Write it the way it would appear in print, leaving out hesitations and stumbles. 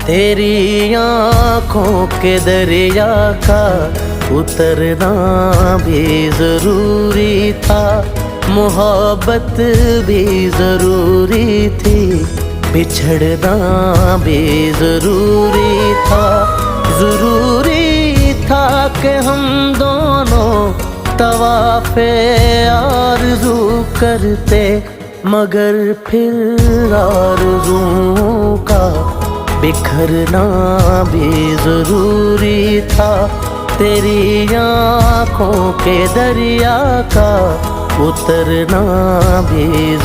तेरी आँखों के दरिया का उतरना भी जरूरी था, मोहब्बत भी जरूरी थी, बिछड़ना भी जरूरी था। जरूरी था कि हम दोनों तवाफ़े आरज़ू करते, मगर फिर आरज़ुओं का बिखरना भी जरूरी था। तेरी आँखों के दरिया का उतरना भी